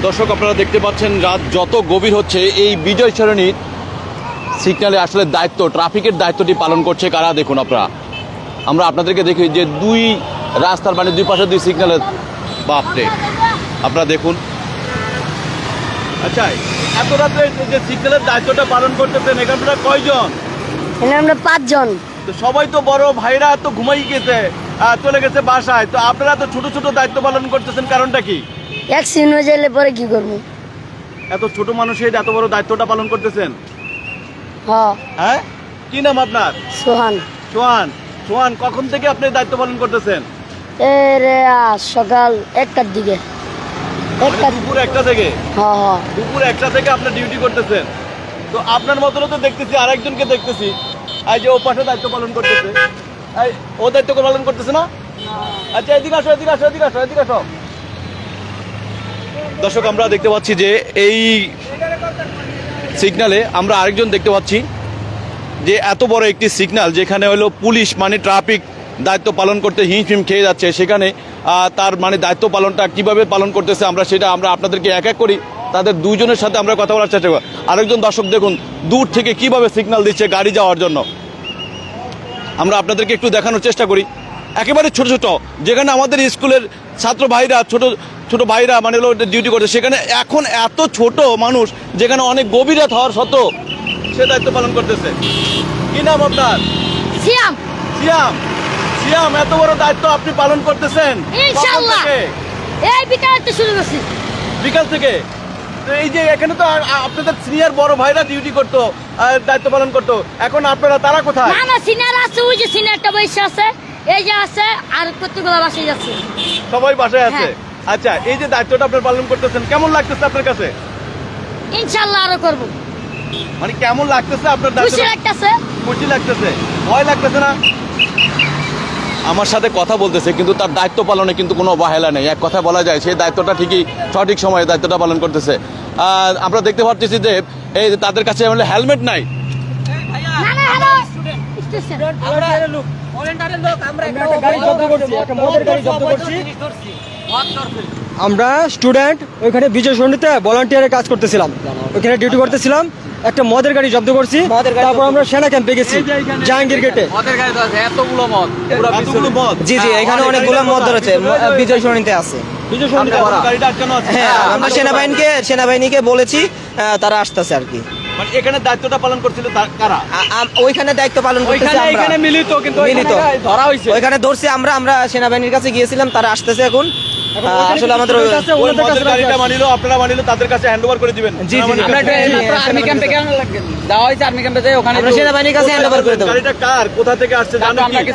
দর্শক আপনারা দেখতে পাচ্ছেন রাত যত গভীর হচ্ছে এই বিজয় সরণির সিগন্যালে আসলে দায়িত্ব ট্রাফিকের দায়িত্বটি পালন করছে কারা দেখুন আপনারা। আমরা আপনাদেরকে দেখি যে দুই রাস্তার মানে দুই পাশে দুই সিগন্যালের বাপরে আপনারা দেখুন। আচ্ছা এত রাত্রে যে সিগন্যালের দায়িত্বটা পালন করতেছেন এখানে আপনারা কয়জন? আমরা 5 জন। তো সবাই তো বড় ভাইরা তো ঘুমাই গেছে, চলে গেছে বাসায়, তো আপনারা তো ছোট ছোট দায়িত্ব পালন করতেছেন, কারণটা কি? অ্যাক্সিডেন্ট হয়ে গেলে পরে কি করব? এত ছোট মানুষের এত বড় দায়িত্বটা পালন করতেছেন? হ্যাঁ। কি নাম আপনার? সোহান। সোহান। সোহান, কখন থেকে আপনি দায়িত্ব পালন করতেছেন? সকাল 1টার দিকে। দুপুর 1টা থেকে? হ্যাঁ। দুপুর 1টা থেকে আপনি ডিউটি করতেছেন। তো আপনার মতনও তো দেখতেছি আরেকজনকে দেখতেছি, এই যে ও পাশে দায়িত্ব পালন করতেছে, এই ও দায়িত্ব পালন করতেছে না? আচ্ছা এদিকে আসো, এদিকে আসো, এদিকে আসো, এদিকে আসো। দর্শক আমরা দেখতে পাচ্ছি যে এই সিগন্যালে আমরা আরেকজন দেখতে পাচ্ছি যে এত বড় একটি সিগন্যাল যেখানে হলো পুলিশ মানে ট্রাফিক দায়িত্ব পালন করতে হিমশিম খেয়ে যাচ্ছে, সেখানে তার মানে দায়িত্ব পালনটা কিভাবে পালন করতেছে আমরা আপনাদেরকে এক এক করি তাদের দুইজনের সাথে আমরা কথা বলার চেষ্টা করি। আরেকজন দর্শক দেখুন দূর থেকে কিভাবে সিগন্যাল দিচ্ছে গাড়ি যাওয়ার জন্য, আমরা আপনাদেরকে একটু দেখানোর চেষ্টা করি। একেবারে ছোট ছোট যেখানে আমাদের স্কুলের ছাত্র ভাইরা ছোট ছোট ভাইরা মানে হলো ডিউটি করছে, সেখানে এখন এত ছোট মানুষ যেখানে অনেক গভীর রাত হওয়ার সত্ত্বেও সে দায়িত্ব পালন করতেছে। কি নাম আপনার? সিয়াম। সিয়াম। সিয়াম, এত বড় দায়িত্ব আপনি পালন করতেছেন ইনশাআল্লাহ। এই বিকাল থেকে শুরু করছি। বিকাল থেকে? তো এই যে এখানে তো আপনাদের সিনিয়র বড় ভাইরা ডিউটি করতো, দায়িত্ব পালন করতো, এখন আপনারা তারা কোথায়? না না, সিনিয়র আছে, ওই যে সিনিয়রটা বসে আছে, এই যে আছে, আর কতগুলো বাসায় যাচ্ছে। সবাই বাসায় আছে? হ্যাঁ। আচ্ছা এই যে দায়িত্বটা আপনারা পালন করতেছেন কেমন লাগতেছে আপনার কাছে? ইনশাআল্লাহ আরো করব। মানে কেমন লাগতেছে আপনার খুশি দায়িত্ব? লাগতেছে। খুশি লাগতেছে? ভয় লাগতেছে না? আমার সাথে কথা বলতেছে কিন্তু তার দায়িত্ব পালনে কিন্তু কোনো অবহেলা নেই, এক কথা বলা যায় সেই দায়িত্বটা ঠিকই সঠিক সময়ে দায়িত্বটা পালন করতেছে। আমরা দেখতে পাচ্ছি যে এই তাদের কাছে হেলমেট নাই। না না, হ্যালো স্টেশন আমরা স্টুডেন্ট ওইখানে বিজয় সন্ধিতে ভলান্টিয়ারের কাজ করতেছিলাম, ওইখানে ডিউটি করতেছিলাম, একটা মদের গাড়ি জব্দ করছি, তারপর আমরা সেনা ক্যাম্পে গেছি জাহাঙ্গীর গেটে। এতগুলো মদ? জি জি, এখানে অনেকগুলো মদ ধরেছে, বিজয় সন্ধিতে আছে। বিজয় সন্ধিতে গাড়িটা আটকানো আছে? হ্যাঁ, আমরা সেনাবাহিনীকে বলেছি, তারা আসতেছে আর কি। মানে এখানে দায়িত্বটা পালন করছিল কারা? ওইখানে দায়িত্ব পালন করতেছি আমরা। এখানে মিলিত কিন্তু মিলিত ধরা হইছে, ওইখানে ধরছি আমরা সেনাবাহিনীর কাছে গিয়েছিলাম, তারা আসতেছে এখন। আসলে আমাদের ওই মদের গাড়িটা মানিলো আপনারা মানিলো তাদের কাছে হ্যান্ডওভার করে দিবেন? জি জি, আর্মি ক্যাম্পে কেন লাগবে দেওয়া হয়েছে, আর্মি ক্যাম্পে যাই ওখানে আমরা সেনাবাহিনীর কাছে হ্যান্ডওভার করে দেব। গাড়িটা কার, কোথা থেকে আসছে জানো কি?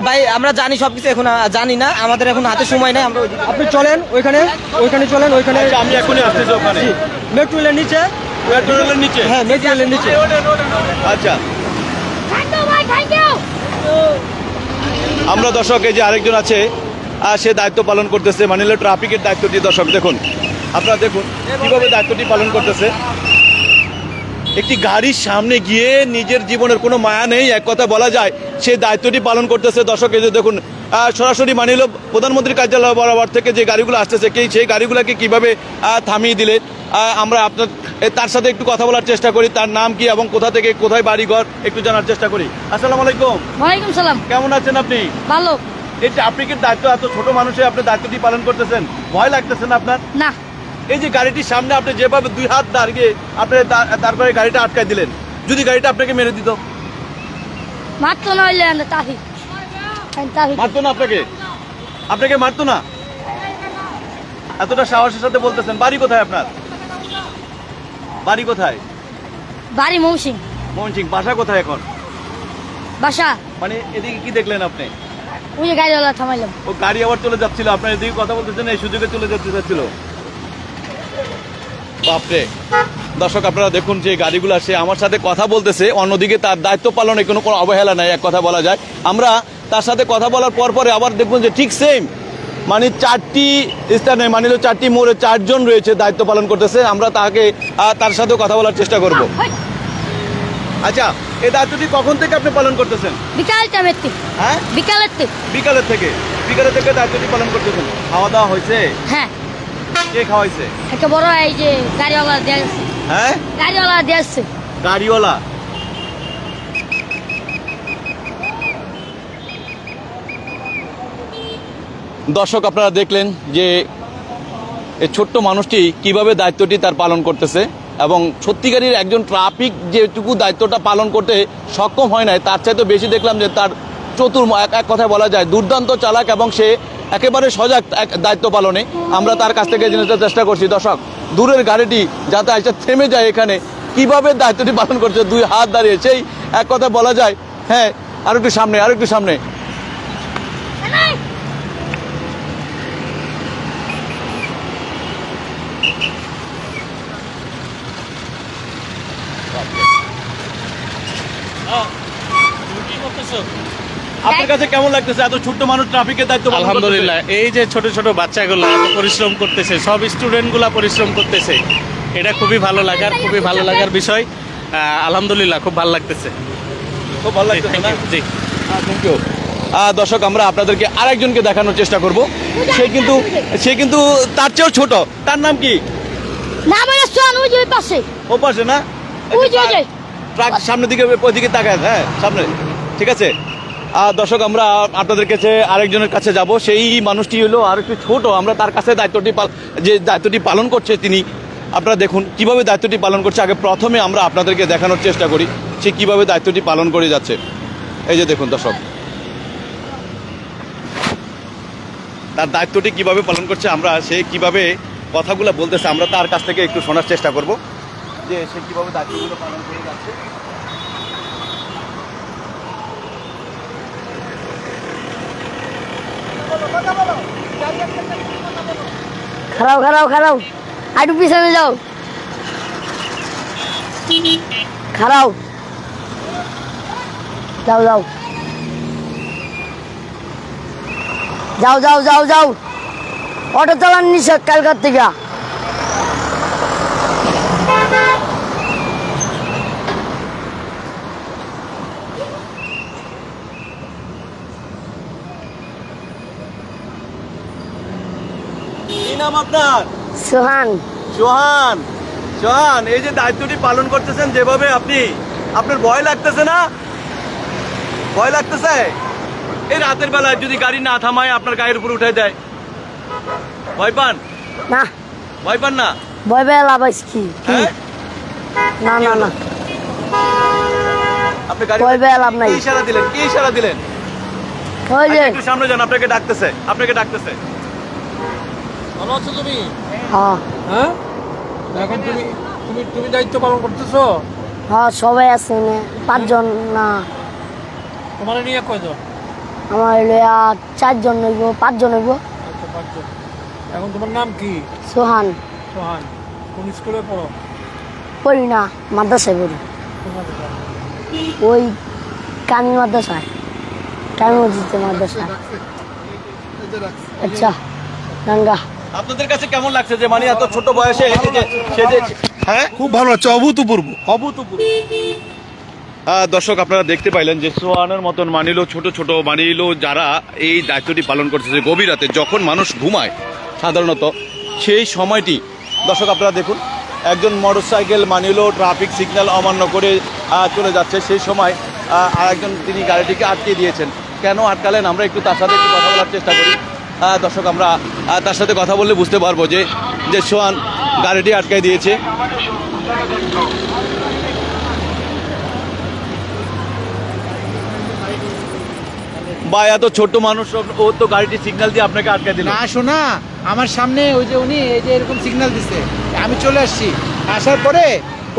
ভাই আমরা জানি সবকিছু, এখন জানি না, আমাদের এখন হাতে সময় নাই। আমরা আপনি চলেন ওইখানে চলেন, ওইখানে আচ্ছা, আমি এখনই আসতেছি ওখানে। মেট্রো রেলের নিচে। মেট্রো রেলের নিচে? হ্যাঁ, মেট্রো রেলের নিচে। আচ্ছা থ্যাংক ইউ ভাই, থ্যাংক ইউ। আমরা দর্শক এই যে আরেকজন আছে সে দায়িত্ব পালন করতেছে মানে হলো ট্রাফিকের দায়িত্বটি। দর্শক দেখুন, আপনারা দেখুন কিভাবে দায়িত্বটি পালন করতেছে। একটি গাড়ির সামনে গিয়ে নিজের জীবনের কোনো মায়া নেই, এক কথা বলা যায় সে দায়িত্বটি পালন করতেছে। দর্শক এই যে দেখুন সরাসরি মানে হলো প্রধানমন্ত্রীর কার্যালয় বরাবর থেকে যে গাড়িগুলো আসতেছে সেই গাড়িগুলোকে কিভাবে থামিয়ে দিলে আমরা আপনার তার সাথে একটু কথা বলার চেষ্টা করি। তার নাম কি এবং কোথা থেকে কোথায় বাড়িঘর একটু জানার চেষ্টা করি। আসসালামু আলাইকুম। ওয়ালাইকুম সালাম। কেমন আছেন আপনি? ভালো। এই ট্রাফিকের দায়িত্ব এত ছোট মানুষে আপনি দায়িত্বটি পালন করতেছেন, ভয় লাগতেছে না আপনার? না। এই যে গাড়িটির সামনে আপনি যেভাবে দুই হাত দাঁড়িয়ে আপনি তারপরে গাড়িটা আটকায় দিলেন, যদি গাড়িটা আপনাকে মেরে দিত? মারতো না, হইলে তাহি মারতো না আপনাকে? আপনাকে মারতো না? এতটা সাহসের সাথে বলতেছেন। বাড়ি কোথায় আপনার? বাড়ি কোথায়? বাড়ি মৌসিং। ময়মনসিংহ। বাসা কোথায় এখন? বাসা মানে এদিকে কি দেখলেন আপনি? ওই যে গাড়িওয়ালা থামাইলাম। ও গাড়ি আবার চলে যাচ্ছিল, আপনার এদিকে কথা বলতেছেন, এই সুযোগে চলে যেতে চাচ্ছিল। বাপরে দর্শক আপনারা দেখুন যে গাড়িগুলো আসে আমার সাথে কথা বলতেছে, অন্যদিকে তার দায়িত্ব পালনে কোনো অবহেলা নাই, এক কথা বলা যায়। আমরা তার সাথে কথা বলার পরে আবার দেখুন যে ঠিক সেম মানে 4টি স্থানে মানে 4টি মোড়ে 4 জন রয়েছে দায়িত্ব পালন করতেছে। আমরা তার সাথে কথা বলার চেষ্টা করব। আচ্ছা এই দায়িত্বটি কখন থেকে আপনি পালন করতেছেন? বিকাল টাইমের থেকে। হ্যাঁ, বিকালের থেকে। বিকালের থেকে দায়িত্বটি পালন করতেছেন। খাওয়া দাওয়া হয়েছে? হ্যাঁ। কে খাওয়াইছে? একটা বড় এই যে গাড়িওয়ালা দিয়েছে, হ্যাঁ, গাড়িওয়ালা দিয়েছে। গাড়িওয়ালা। দর্শক আপনারা দেখলেন যে এই ছোট্ট মানুষটি কিভাবে দায়িত্বটি তার পালন করতেছে এবং সত্যিকারের একজন ট্রাফিক যেটুকু দায়িত্বটা পালন করতে সক্ষম হয় নাই তার চাইতে বেশি দেখলাম যে তার চতুর এক কথায় বলা যায় দুর্দান্ত চালাক এবং সে একেবারে সজাগ দায়িত্ব পালনে। আমরা তার কাছ থেকে জিনিসটা চেষ্টা করছি। দর্শক দূরের গাড়িটি যাতে এসে থেমে যায় এখানে কিভাবে দায়িত্বটি পালন করছে, দুই হাত দাঁড়িয়ে সেই এক কথায় বলা যায়। হ্যাঁ, আর একটু সামনে, আর একটু সামনে। আপনার কাছে কেমন লাগতেছে এত ছোট্ট মানুষ ট্রাফিকের দায়িত্ব পালন করতেছে? আলহামদুলিল্লাহ, এই যে ছোট ছোট বাচ্চাগুলো এত পরিশ্রম করতেছে, সব স্টুডেন্টগুলা পরিশ্রম করতেছে, এটা খুবই ভালো লাগার বিষয়। আলহামদুলিল্লাহ, খুব ভালো লাগতেছে। খুব ভালো লাগতেছে না? জি, থ্যাংক ইউ। দর্শক আমরা আপনাদেরকে আরেকজনকে দেখানোর চেষ্টা করব। সে কিন্তু তার চেয়েও ছোট। তার নাম কি? না মানে সোহান, ওই যে ওই পাশে, ও পাশে না? ওই যে ওই যে। ট্রাক সামনের দিকে, ওইদিকে তাকায়। হ্যাঁ, সামনে। ঠিক আছে। দর্শক আমরা আপনাদের কাছে আরেকজনের কাছে যাব। সেই মানুষটি হলো আর একটু ছোট। আমরা তার কাছে দায়িত্বটি পালন করছে তিনি। আপনারা দেখুন কিভাবে দায়িত্বটি পালন করছে। আগে প্রথমে আমরা আপনাদেরকে দেখানোর চেষ্টা করি সে কিভাবে দায়িত্বটি পালন করে যাচ্ছে। এই যে দেখুন দর্শক, তার দায়িত্বটি কিভাবে পালন করছে, আমরা সে কিভাবে কথাগুলো বলতেছে আমরা তার কাছ থেকে একটু শোনার চেষ্টা করব যে সে কিভাবে দায়িত্বগুলো পালন করে যাচ্ছে। খারাপ খারাপ খারাপ, আরো পিছনে যাও। খারাপ, যাও যাও যাও যাও যাও যাও। অটো চালান নিষেধ কালকার থেকে। কি নাম আপনার? সোহান। সোহান। সোহান, এই যে দায়িত্বটি পালন করতেছেন যেভাবে আপনি, আপনার ভয় লাগতেছে না? ভয় লাগতেছে? এই রাতের বেলায় যদি গাড়ি না থামায় আপনার গায়ের উপর উঠে দেয়, ভয় পান? না, ভয় পান না? ভয় পেয়ে লাভ আছে কি? হ্যাঁ? না না না, আপনি গাড়ি ভয় পেয়ে লাভ নাই। কি ইশারা দিলেন? কি ইশারা দিলেন? ওই যে একটু সামনে যান, আপনাকে ডাকতেছে, আপনাকে ডাকতেছে। ভালো আছো তুমি? হ্যাঁ হ্যাঁ, এখন তুমি তুমি তুমি দায়িত্ব পালন করতেছো? হ্যাঁ, সবাই আছে এনে, 5 জন না, তোমার নিয়ে কয়জন? আমার লইয়া 4 জন হইব, 5 জন হইব। আচ্ছা, 5 জন। এখন তোমার নাম কি? সোহান। সোহান। কোন স্কুলে পড়ো? পড়ি না, মাদ্রাসায় পড়ি। ওই কামি মাদ্রাসায়, কামি মসজিদে মাদ্রাসায়। আচ্ছা গঙ্গা। আপনাদের কাছে কেমন লাগছে যে মানে এত ছোট বয়সে হ্যাঁ খুব ভালো লাগছে, অভূতপূর্ব। দর্শক আপনারা দেখতে পাইলেন যে সোহানের মতন মানিলো ছোট ছোট মানিলো যারা এই দায়িত্বটি পালন করতেছে গভীর রাতে যখন মানুষ ঘুমায় সাধারণত সেই সময়টি। দর্শক আপনারা দেখুন একজন মোটরসাইকেল মানিলো ট্রাফিক সিগন্যাল অমান্য করে চলে যাচ্ছে, সেই সময় আরেকজন তিনি গাড়িটিকে আটকে দিয়েছেন। কেন আটকালেন আমরা একটু তার সাথে একটু কথা বলার চেষ্টা করি। দর্শক আমরা তার সাথে কথা বললে বুঝতে পারবো যে সোহান গাড়িটি আটকাই দিয়েছে। বা এত ছোট মানুষ ও তো গাড়িটি সিগন্যাল দিয়ে আপনাকে আটকে দিল। না শোনা, আমার সামনে ওই যে উনি এই যে এরকম সিগন্যাল দিছে, আমি চলে আসছি, আসার পরে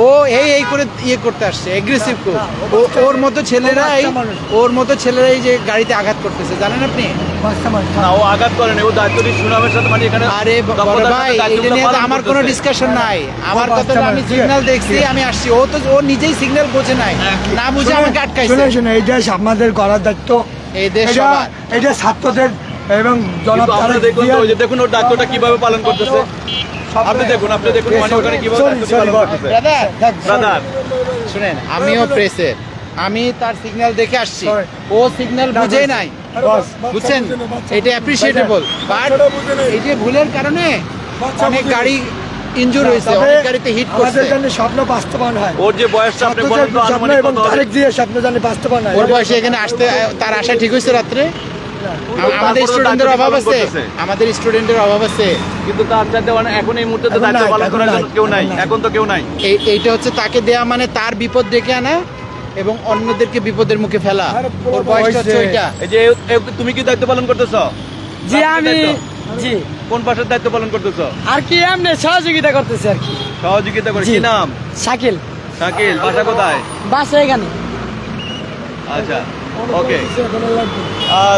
ও এই করে ইয়ে করতে আসছে, এগ্রেসিভ করে। ওর মতো ছেলেরা এই যে গাড়িতে আঘাত করতেছে, জানেন আপনি? না, ও আঘাত করেনি, ও দায়িত্বটি সুনামের সাথে মানে এখানে। আরে বড় ভাই, এটা নিয়ে তো আমার কোনো ডিসকাশন নাই। আমার কথা, আমি সিগন্যাল দেখছি, আমি আসছি। ও নিজেই সিগন্যাল বোঝে নাই, না বুঝে আমাকে আটকাইছে। শুনে এই দেশ আপনাদের করার দায়িত্ব, এই দেশ সবার। এটা ছাত্রদের এবং কিন্তু আপনারা দেখুন তো, ওই যে দেখুন ওর দায়িত্বটা কিভাবে পালন করতেছে। আপনি দেখুন মানে ওখানে কিভাবে দায়িত্বটি পালন করতেছে। ব্রাদার শুনেন, আমিও প্রেসের, আমি তার সিগন্যাল দেখে আসছি, ও সিগন্যাল বুঝেই নাই, বুঝছেন? এটা অ্যাপ্রিসিয়েটেবল, বাট এই যে ভুলের কারণে অনেক গাড়ি ইনজুর হয়েছে, অনেক গাড়িতে হিট করছে। স্বপ্ন বাস্তবায়ন হয়, ওর যে বয়সটা আপনি বলেন তো আনুমানিক কত হবে? দিয়ে স্বপ্ন জানি বাস্তবায়ন হয়। ওর বয়সে এখানে আসতে তার আশা ঠিক হয়েছে রাত্রে? আমাদের তারপরেও স্টুডেন্টদের দায়িত্ব অভাব পালন আছে, করতেছে। আমাদের স্টুডেন্টের অভাব আছে। কিন্তু তার চাইতে এখন এই মুহূর্তে তো এখন দায়িত্ব নাই, পালন এখন করার নাই, জন্য কেউ নাই, এখন নাই। এখন তো কেউ নাই। এইটা হচ্ছে তাকে দেয়া মানে তার বিপদ ডেকে আনা এবং অন্যদেরকে বিপদের মুখে ফেলা। ওর বয়সটা হচ্ছে ওইটা। এই যে তুমি কি দায়িত্ব পালন করতেছো? জি রাত্রির আমি দায়িত্ব? জি কোন পাশের দায়িত্ব পালন করতেছো? আর কি এমনি সহযোগিতা করতেছি আর কি। সহযোগিতা করে, জি। কি নাম? শাকিল, শাকিল, বাসা কোথায়? বাসা এখানে। আচ্ছা, ওকে।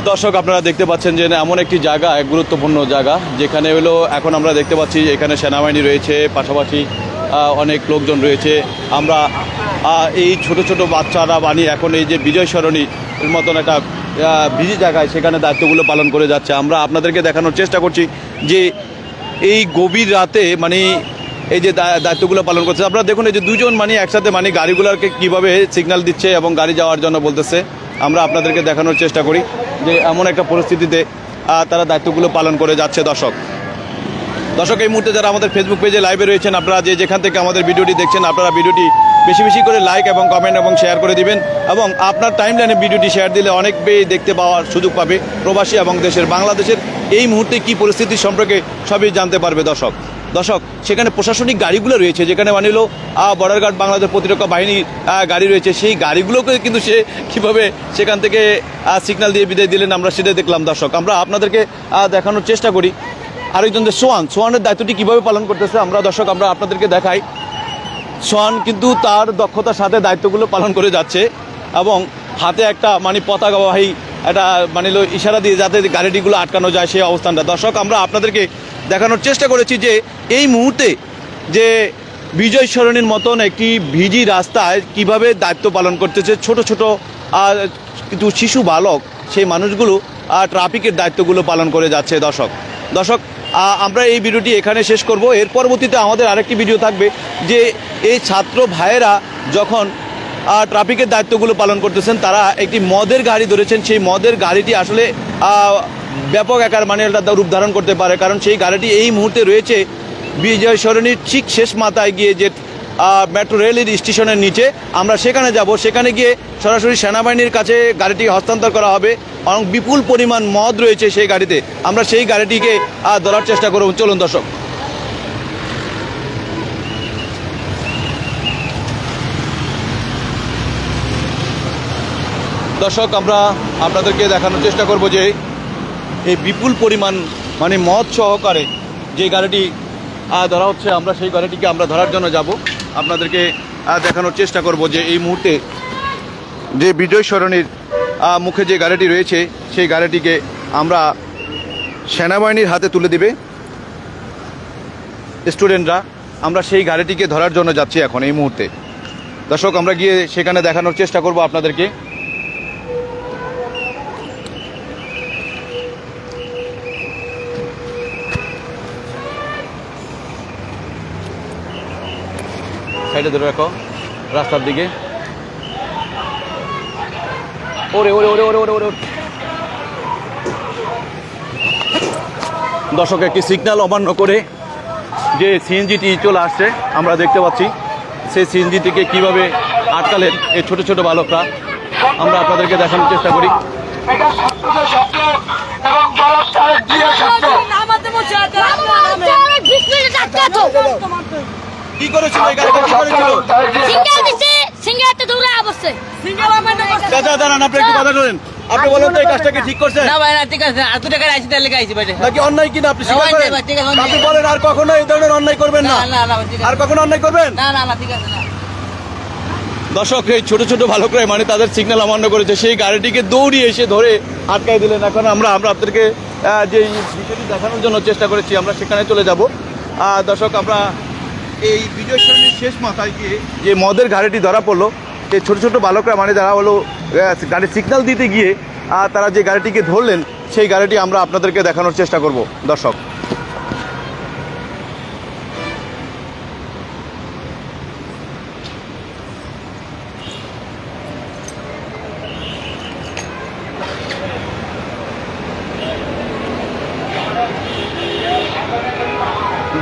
দর্শক আপনারা দেখতে পাচ্ছেন যে এমন একটি জায়গা, এক গুরুত্বপূর্ণ জায়গা, যেখানে হলো এখন আমরা দেখতে পাচ্ছি এখানে সেনাবাহিনী রয়েছে, পাশাপাশি অনেক লোকজন রয়েছে। আমরা এই ছোট ছোট বাচ্চারা বানিয়ে এখন এই যে বিজয় সরণির মতন একটা বিজি জায়গায় সেখানে দায়িত্বগুলো পালন করে যাচ্ছে। আমরা আপনাদেরকে দেখানোর চেষ্টা করছি যে এই গভীর রাতে মানে এই যে দায়িত্বগুলো পালন করছে। আপনারা দেখুন এই যে দুজন মানে একসাথে মানে গাড়িগুলোকে কীভাবে সিগন্যাল দিচ্ছে এবং গাড়ি যাওয়ার জন্য বলতেছে। আমরা আপনাদেরকে দেখানোর চেষ্টা করি যে এমন একটা পরিস্থিতিতে তারা দায়িত্বগুলো পালন করে যাচ্ছে। দর্শক এই মুহূর্তে যারা আমাদের ফেসবুক পেজে লাইভে রয়েছেন, আপনারা যেখান থেকে আমাদের ভিডিওটি দেখছেন, আপনারা ভিডিওটি বেশি বেশি করে লাইক এবং কমেন্ট এবং শেয়ার করে দিবেন এবং আপনার টাইমলাইনে ভিডিওটি শেয়ার দিলে অনেক দেখতে পাওয়ার সুযোগ পাবে প্রবাসী এবং বাংলাদেশের এই মুহূর্তে কি পরিস্থিতি সম্পর্কে সবই জানতে পারবে। দর্শক সেখানে প্রশাসনিক গাড়িগুলো রয়েছে, যেখানে মানে হলো বর্ডার গার্ড বাংলাদেশ প্রতিরক্ষা বাহিনীর গাড়ি রয়েছে, সেই গাড়িগুলোকে কিন্তু সে কীভাবে সেখান থেকে সিগন্যাল দিয়ে বিদায় দিলেন আমরা সেটাই দেখলাম। দর্শক আমরা আপনাদেরকে দেখানোর চেষ্টা করি আরেকজন যে সোহানের দায়িত্বটি কীভাবে পালন করতেছে। আমরা আপনাদেরকে দেখাই, সোহান কিন্তু তার দক্ষতার সাথে দায়িত্বগুলো পালন করে যাচ্ছে এবং হাতে একটা মানে পতাকাবাহী একটা মানে ইশারা দিয়ে যাতে গাড়িটিগুলো আটকানো যায় সেই অবস্থানটা। দর্শক আমরা আপনাদেরকে দেখানোর চেষ্টা করেছি যে এই মুহূর্তে যে বিজয় সরণির মতন একটি ভিজি রাস্তায় কিভাবে দায়িত্ব পালন করতেছে ছোট ছোট কিন্তু শিশু বালক, সেই মানুষগুলো ট্রাফিকের দায়িত্বগুলো পালন করে যাচ্ছে। দর্শক আমরা এই ভিডিওটি এখানে শেষ করব। এর পরবর্তীতে আমাদের আরেকটি ভিডিও থাকবে যে এই ছাত্র ভাইয়েরা যখন ট্রাফিকের দায়িত্বগুলো পালন করতেছেন, তারা একটি মদের গাড়ি ধরেছেন। সেই মদের গাড়িটি আসলে ব্যাপক আকার মানে একটা রূপ ধারণ করতে পারে, কারণ সেই গাড়িটি এই মুহূর্তে রয়েছে বিজয় সরণির ঠিক শেষ মাথায় গিয়ে যে মেট্রো রেলের স্টেশনের নিচে। আমরা সেখানে যাব, সেখানে গিয়ে সরাসরি সেনাবাহিনীর কাছে গাড়িটি হস্তান্তর করা হবে এবং বিপুল পরিমাণ মদ রয়েছে সেই গাড়িতে। আমরা সেই গাড়িটিকে ধরার চেষ্টা করব। চলুন দর্শক আমরা আপনাদেরকে দেখানোর চেষ্টা করব যে এই বিপুল পরিমাণ মানে মদ সহকারে যে গাড়িটি ধরা হচ্ছে, আমরা সেই গাড়িটিকে আমরা ধরার জন্য যাব। আপনাদেরকে দেখানোর চেষ্টা করব যে এই মুহূর্তে যে বিজয় সরণির মুখে যে গাড়িটি রয়েছে সেই গাড়িটিকে আমরা সেনাবাহিনীর হাতে তুলে দিবে স্টুডেন্টরা। আমরা সেই গাড়িটিকে ধরার জন্য যাচ্ছি এখন এই মুহূর্তে। দর্শক আমরা গিয়ে সেখানে দেখানোর চেষ্টা করব আপনাদেরকে। সাইডে ধরে রাখো রাস্তার দিকে। ওরে ওরে ওরে ওরে ওরে ওরে দর্শক একটি সিগন্যাল অমান্য করে যে সিএনজিটি চলে আসছে আমরা দেখতে পাচ্ছি, সেই সিএনজিটিকে কিভাবে আটকালেন এই ছোট ছোট বালকরা, আমরা আপনাদেরকে দেখানোর চেষ্টা করি। কি করেছিল এই গাড়িটা, কি করেছিল? সিঙ্গেল দিছে, সিঙ্গেলতে দৌড়া অবশ্যই সিঙ্গেল আমাদের চাচা দাঁড়ান, আপনি একটু কথা বলেন। আপনি বলেন তো এই কাজটাকে ঠিক করছেন না ভাই না, ঠিক আছে, আর 2 টাকা আইছি তাহলে আইছি ভাই। নাকি অন্যায় কিনা আপনি স্বীকার না, করেন? অন্যায় ভাই, ঠিক আছে, অন্যায়। আপনি বলেন আর কখনো এই ধরনের অন্যায় করবেন না। না না ঠিক আর আছে, কখনো অন্যায় করবেন না না ঠিক আছে না। দর্শক এই ছোট ছোট বালকরাই মানে তাদের সিগন্যাল অমান্য করেছে, সেই গাড়িটিকে দৌড়িয়ে এসে ধরে আটকাই দিলেন। এখন আমরা আপনাদেরকে যে বিষয়টি দেখানোর জন্য চেষ্টা করেছি, আমরা সেখানে চলে যাব। দর্শক আমরা এই বিজয় সরণির শেষ মাথায় গিয়ে যে মদের গাড়িটি ধরা পড়লো, এই ছোট ছোট বালকরা মানে যারা হলো গাড়ির সিগন্যাল দিতে গিয়ে তারা যে গাড়িটিকে ধরলেন, সেই গাড়িটি আমরা আপনাদেরকে দেখানোর চেষ্টা করব। দর্শক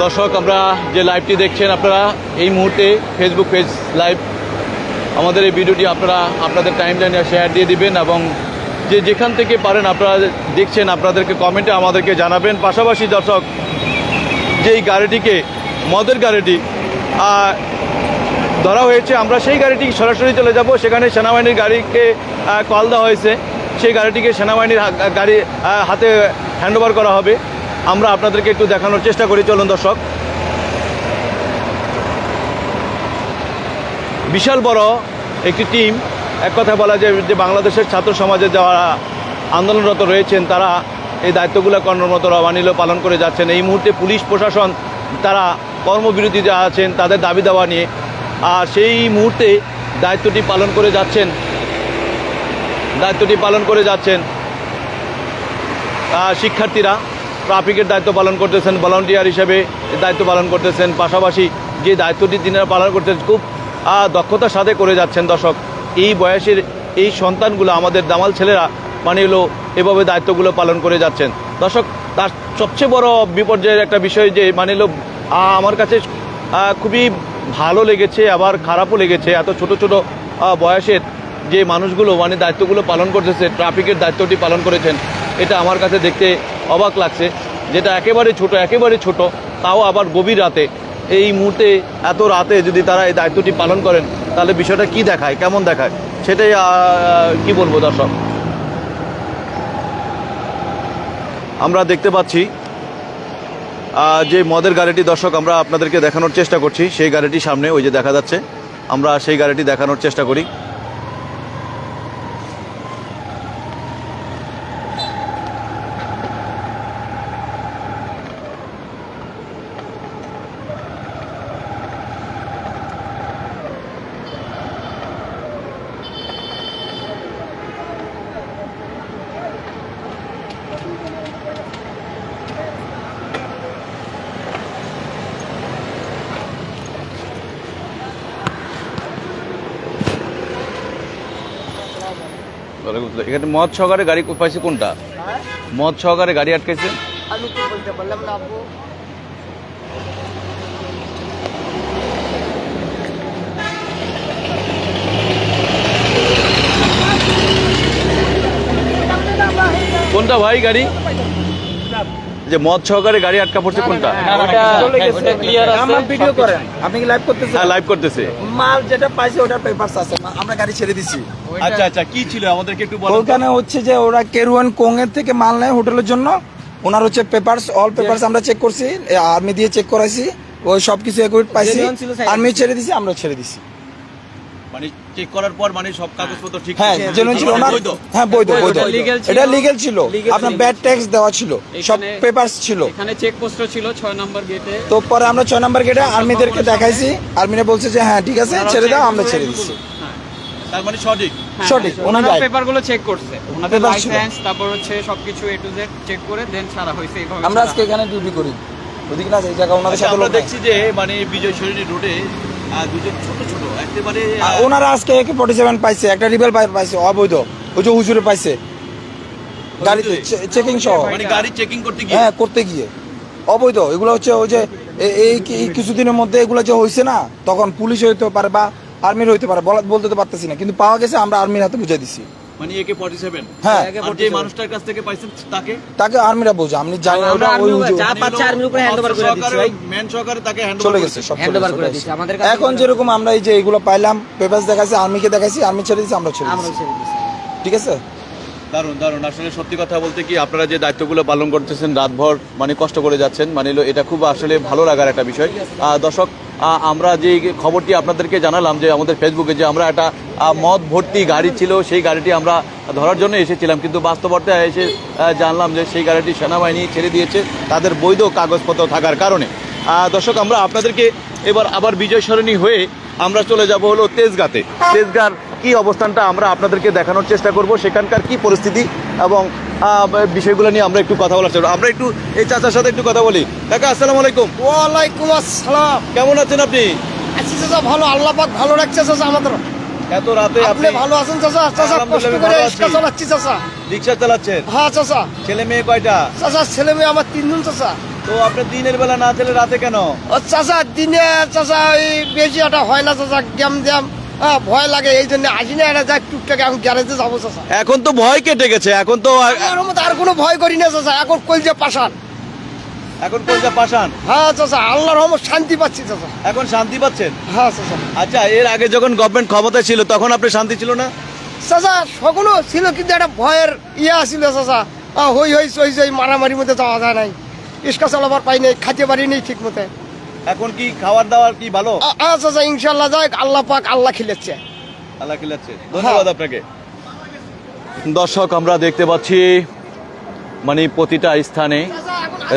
দর্শক, আমরা যে লাইভটি দেখছেন আপনারা এই মুহূর্তে ফেসবুক পেজ লাইভ, আমাদের এই ভিডিওটি আপনারা আপনাদের টাইমলাইনে শেয়ার দিয়ে দিবেন এবং যেখান থেকে পারেন আপনারা দেখছেন আপনাদেরকে কমেন্টে আমাদেরকে জানাবেন। পাশাপাশি দর্শক, যে এই গাড়িটিকে মদের গাড়িটি ধরা হয়েছে, আমরা সেই গাড়িটি সরাসরি চলে যাব। সেখানে সেনাবাহিনীর গাড়িকে কল দেওয়া হয়েছে, সেই গাড়িটিকে সেনাবাহিনীর গাড়ি হাতে হ্যান্ডওভার করা হবে। আমরা আপনাদেরকে একটু দেখানোর চেষ্টা করি, চলুন দর্শক। বিশাল বড় একটি টিম, এক কথা বলা যায় যে বাংলাদেশের ছাত্র সমাজে যারা আন্দোলনরত রয়েছেন তারা এই দায়িত্বগুলো কর্মরত পালন করে যাচ্ছেন। এই মুহূর্তে পুলিশ প্রশাসন তারা কর্মবিরতিতে আছেন তাদের দাবি দাওয়া নিয়ে, আর সেই মুহূর্তে দায়িত্বটি পালন করে যাচ্ছেন শিক্ষার্থীরা। ট্রাফিকের দায়িত্ব পালন করতেছেন, ভলান্টিয়ার হিসেবে দায়িত্ব পালন করতেছেন। পাশাপাশি যে দায়িত্বটি তিনারা পালন করতেছেন খুব দক্ষতার সাথে করে যাচ্ছেন। দর্শক, এই বয়সের এই সন্তানগুলো, আমাদের দামাল ছেলেরা এভাবে দায়িত্বগুলো পালন করে যাচ্ছেন। দর্শক, তার সবচেয়ে বড় বিপর্যয়ের একটা বিষয় যে আমার কাছে খুবই ভালো লেগেছে, আবার খারাপও লেগেছে। এত ছোট ছোট বয়সের যে মানুষগুলো দায়িত্বগুলো পালন করতেছে, ট্রাফিকের দায়িত্বটি পালন করেছেন, এটা আমার কাছে দেখতে অবাক লাগছে। যেটা একেবারে ছোট, তাও আবার গভীর রাতে, এই মুহূর্তে এত রাতে যদি তারা এই দায়িত্বটি পালন করেন তাহলে বিষয়টা কি দেখায়, কেমন দেখায়, সেটাই কি বলবো দর্শক। আমরা দেখতে পাচ্ছি যে মদের গাড়িটি, দর্শক আমরা আপনাদেরকে দেখানোর চেষ্টা করছি। সেই গাড়িটির সামনে ওই যে দেখা যাচ্ছে, আমরা সেই গাড়িটি দেখানোর চেষ্টা করি। এখানে মদ সহকারে গাড়ি পাইছে কোনটা? মদ সহকারে গাড়ি আটকেছে। আমি কি বলতে পারলাম না আপু। কোনটা ভাই গাড়ি? যে মদ সহকারে গাড়ি আটকা পড়ছে কোনটা? আমার ভিডিও করেন, আপনি কি লাইভ করতেছেন? হ্যাঁ, লাইভ করতেছে। মাল যেটা পাইছে ওটার পেপারস আছে, আমরা গাড়ি ছেড়ে দিছি। আচ্ছা আচ্ছা, কি ছিল আমাদেরকে একটু বলুন। ওখানে হচ্ছে যে ওরা কেরুয়ান কোংয়ের থেকে মাল নেয় হোটেলের জন্য, ওনার হচ্ছে পেপারস, অল পেপারস আমরা চেক করছি, আর্মি দিয়ে চেক করাইছি, ওই সবকিছু একুইট পাইছি, আর্মি ছেড়ে দিছি, আমরা ছেড়ে দিছি। মানে চেক করার পর সব কাগজপত্র ঠিক হ্যাঁ, জেনুইন ছিল ওনার। হ্যাঁ, বৈধ। এটা লিগ্যাল ছিল, আপনার ব্যাড ট্যাক্স দেওয়া ছিল, সব পেপারস ছিল। এখানে চেকপোস্ট ছিল 6 নম্বর গেটে। তো পরে আমরা 6 নম্বর গেটে আর্মিদেরকে দেখাইছি, আর্মিরা বলছে যে হ্যাঁ ঠিক আছে ছেড়ে দাও, আমরা ছেড়ে দিচ্ছি। তার মানে সঠিক। ওনারা পেপারগুলো চেক করছে, ওনাদের Papers ছিল। লাইসেন্স, তারপর হচ্ছে সবকিছু A to Z চেক করে দেন ছাড়া হয়েছে। এইভাবে আমরা আজকে এখানে ডিউটি করি, ওদিকে না এই জায়গা ওনাদের আচ্ছা, সাথে আমরা লোক নাই। দেখছি যে বিজয় সরণি রোডে দুজন ছোট একেবারে ওনারা আজকে AK-47 পাইছে, একটা রিবেল পাইছে অবৈধ, ওই যে হুজুরে পাইছে গাড়িতে চেকিং সহ। গাড়ি চেকিং করতে গিয়ে হ্যাঁ, করতে গিয়ে অবৈধ। এগুলো হচ্ছে ওই যে এই কিছুদিনের মধ্যে এগুলো যে হয়েছে না, তখন পুলিশ হইতে পারে বা আর্মির হইতে পারে, বলতে তো পারতেছি না, কিন্তু পাওয়া গেছে, আমরা আর্মির হাতে বুঝাই দিছি। AK-47। হ্যাঁ, আর যে মানুষটার কাছ থেকে পাইছেন তাকে আর্মিরা বোঝা, আমি জানি না, ওটা ওই হুজুর যা পাচ্ছে আর্মির উপরে হ্যান্ডওভার করে দিচ্ছি ভাই। ম্যান সহকারে তাকে চলে গেছে, সব হ্যান্ডওভার করে দিচ্ছি আমাদের কাছে। এখন যেরকম আমরা এই যে এগুলো পাইলাম, পেপারস দেখাইছি, আর্মিকে দেখাইছি, আর্মি ছেড়ে দিয়েছি, আমরা ছেড়ে আমরা দিয়েছি। ছেড়ে দিচ্ছি। ঠিক আছে। দারুণ। আসলে সত্যি কথা বলতে কি, আপনারা যে দায়িত্বগুলো পালন করতেছেন রাতভর কষ্ট করে যাচ্ছেন, এটা খুব আসলে ভালো লাগার একটা বিষয়। দর্শক, আমরা যে খবরটি আপনাদেরকে জানালাম যে আমাদের ফেসবুকে যে আমরা একটা মদ ভর্তি গাড়ি ছিল, সেই গাড়িটি আমরা ধরার জন্য এসেছিলাম, কিন্তু বাস্তবতায় এসে জানলাম যে সেই গাড়িটি সেনাবাহিনী ছেড়ে দিয়েছে তাদের বৈধ কাগজপত্র থাকার কারণে। দর্শক, আমরা আপনাদেরকে এবার আবার বিজয় সরণি হয়ে আমরা চলে যাব হলো তেজগাঁর কি অবস্থানটা আমরা আপনাদেরকে দেখানোর চেষ্টা করব, সেখানকার কি পরিস্থিতি এবং বিষয়গুলো নিয়ে আমরা একটু কথা বলার চেষ্টা। আমরা একটু এই চাচার সাথে একটু কথা বলি। কাকা, আসসালামু আলাইকুম। ওয়ালাইকুম আসসালাম। কেমন আছেন আপনি? আছি চাচা, ভালো, আল্লাহ পাক ভালো রাখছে চাচা আমাদের। এত রাতে আপনি ভালো আছেন চাচা? চাচা কষ্ট করে রিক্সা চালাচ্ছি চাচা। রিক্সা চালাচ্ছেন? হ্যাঁ চাচা। ছেলে মেয়ে কয়টা? চাচা ছেলে মেয়ে আমার 3 জন চাচা। তো আপনি দিনের বেলা না চলে রাতে কেন? ও চাচা দিনে চাচা ওই বেশি একটা হয় না চাচা, গ্যাম ভয় লাগে, এই জন্য আসি না, এটা যাক টুকটাক এখন গ্যারেজে যাবো চাচা। এখন তো ভয় কেটে গেছে, এখন তো আমার মতো আর কোনো ভয় করি না চাচা, এখন কলজে পাশান। এখন কোনটা পাশান? হ্যাঁ চাচা, আল্লাহর রহমত শান্তি পাচ্ছি চাচা। এখন শান্তি পাচ্ছেন? হ্যাঁ চাচা। আচ্ছা, এর আগে যখন গভর্নমেন্ট ক্ষমতায় ছিল তখন আপনি শান্তি ছিল না? চাচা সকলও ছিল, কিন্তু একটা ভয়ের ছিল চাচা, হই চই মারামারির মধ্যে যাওয়া যায় নাই, ইস্কা চালাবার পাই নাই, খাইতে পারি নাই ঠিক মতো। এখন কি খাবার দাবার কি ভালো? চাচা ইনশাল্লাহ যাক, আল্লাহ পাক আল্লাহ খিলেছে। আল্লাহ খিলাচ্ছে, ধন্যবাদ আপনাকে। দর্শক, আমরা দেখতে পাচ্ছি মানে প্রতিটা স্থানে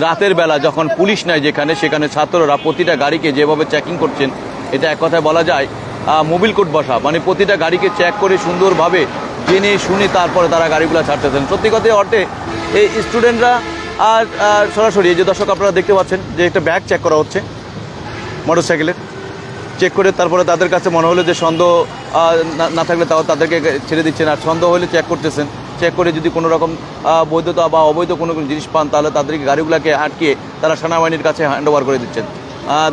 রাতের বেলা যখন পুলিশ নাই যেখানে, সেখানে ছাত্ররা প্রতিটা গাড়িকে যেভাবে চেকিং করছেন, এটা এক কথায় বলা যায় মোবিল কোড বসা, মানে প্রতিটা গাড়িকে চেক করে সুন্দরভাবে জেনে শুনে তারপরে তারা গাড়িগুলো ছাড়তেছেন। সত্যি কথা অর্থে এই স্টুডেন্টরা আর সরাসরি এই যে দর্শক আপনারা দেখতে পাচ্ছেন যে একটা ব্যাগ চেক করা হচ্ছে মোটরসাইকেলের, চেক করে তারপরে তাদের কাছে মনে হলো যে সন্দেহ না থাকলে তাও তাদেরকে ছেড়ে দিচ্ছেন, আর সন্দেহ হলে চেক করতেছেন। চেক করে যদি কোনো রকম বৈধতা বা অবৈধ কোনো জিনিস পান তাহলে তাদেরকে গাড়িগুলোকে আটকে তারা সেনাবাহিনীর কাছে হ্যান্ড ওভার করে দিচ্ছেন।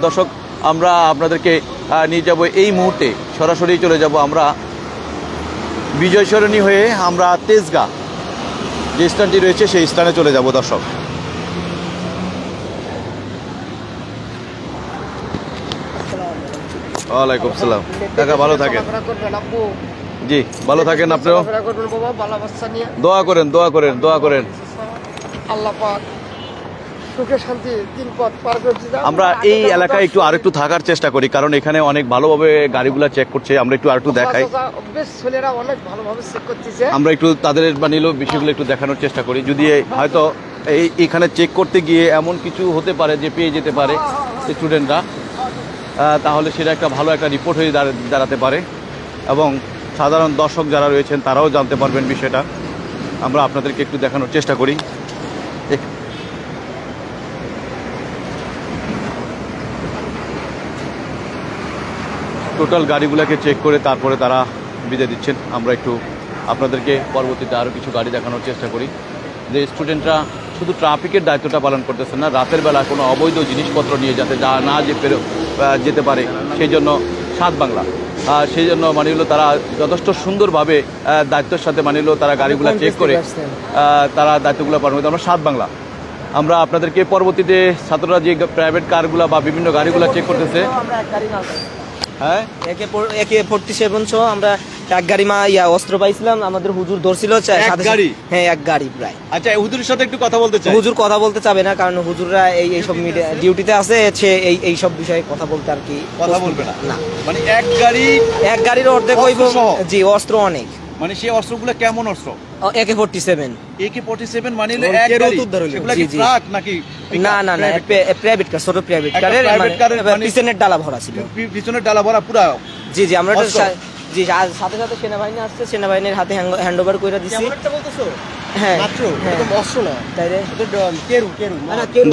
দর্শক, আমরা আপনাদেরকে নিয়ে যাব এই মুহূর্তে, সরাসরি চলে যাব আমরা বিজয় সরণী হয়ে আমরা তেজগাঁ যে স্থানটি রয়েছে সেই স্থানে চলে যাব। দর্শক, ওয়ালাইকুম সালাম। কাকা ভালো থাকেন? জি ভালো থাকেন, আপনিও দোয়া করেন, দোয়া করেন, দোয়া করেন। আল্লাহ পাক সুখে শান্তি দিন পথ পার করছি। আমরা এই এলাকায় একটু আরেকটু থাকার চেষ্টা করি, কারণ এখানে অনেক ভালোভাবে গাড়িগুলো চেক করছে। আমরা একটু আরেকটু দেখাই, বেশ ছেলেরা অনেক ভালোভাবে চেক করতেছে। আমরা একটু তাদের বানিয়ে বিষয়গুলো একটু দেখানোর চেষ্টা করি। যদি হয়তো এইখানে চেক করতে গিয়ে এমন কিছু হতে পারে যে পেয়ে যেতে পারে স্টুডেন্টরা, তাহলে সেটা একটা ভালো একটা রিপোর্ট হয়ে দাঁড়াতে পারে এবং সাধারণ দর্শক যারা রয়েছেন তারাও জানতে পারবেন বিষয়টা। আমরা আপনাদেরকে একটু দেখানোর চেষ্টা করি। টোটাল গাড়িগুলোকে চেক করে তারপরে তারা বিদায় দিচ্ছেন। আমরা একটু আপনাদেরকে পরবর্তীতে আরও কিছু গাড়ি দেখানোর চেষ্টা করি যে স্টুডেন্টরা শুধু ট্রাফিকের দায়িত্বটা পালন করতেছেন না, রাতের বেলা কোনো অবৈধ জিনিসপত্র নিয়ে যাতে না যেতে পারে সেই জন্য সাত বাংলা, সেই জন্য মানে হলো তারা যথেষ্ট সুন্দরভাবে দায়িত্বের সাথে মানে হলো তারা গাড়িগুলো চেক করে তারা দায়িত্বগুলো পালন করতে। আমরা সাত বাংলা, আমরা আপনাদেরকে পরবর্তীতে ছাত্ররা যে প্রাইভেট কারগুলো বা বিভিন্ন গাড়িগুলো চেক করতেছে, হ্যাঁ একে 47 সহ আমরা এক গাড়ি অস্ত্র পাইছিলাম, আমাদের হুজুর ধরছিল গাড়ি। হ্যাঁ এক গাড়ি প্রায়। আচ্ছা, হুজুরের সাথে একটু কথা বলতে চাই। হুজুর কথা বলতে চাবে না, কারণ হুজুররা এই সব মিডিয়া ডিউটিতে আছে, এই সব বিষয়ে কথা বলতে আর কি কথা বলবে না। না, মানে এক গাড়ির অর্ধেক হইব। অস্ত্র সহ? জি, অস্ত্র অনেক। মানে সেই অস্ত্রগুলো কেমন অস্ত্র? AK-47 মানে হলো এক গাড়ি, সেগুলো কি ট্রাক নাকি? না, প্রাইভেট কার, ছোট প্রাইভেট কারের পিছনের ডালা ভরা ছিল। পিছনের ডালা ভরা পুরো? জি আমরা জি সাথে সাথে সেনাবাহিনী আসছে, সেনাবাহিনীর হাতে হ্যান্ড ওভার করে দিছি। হ্যাঁ,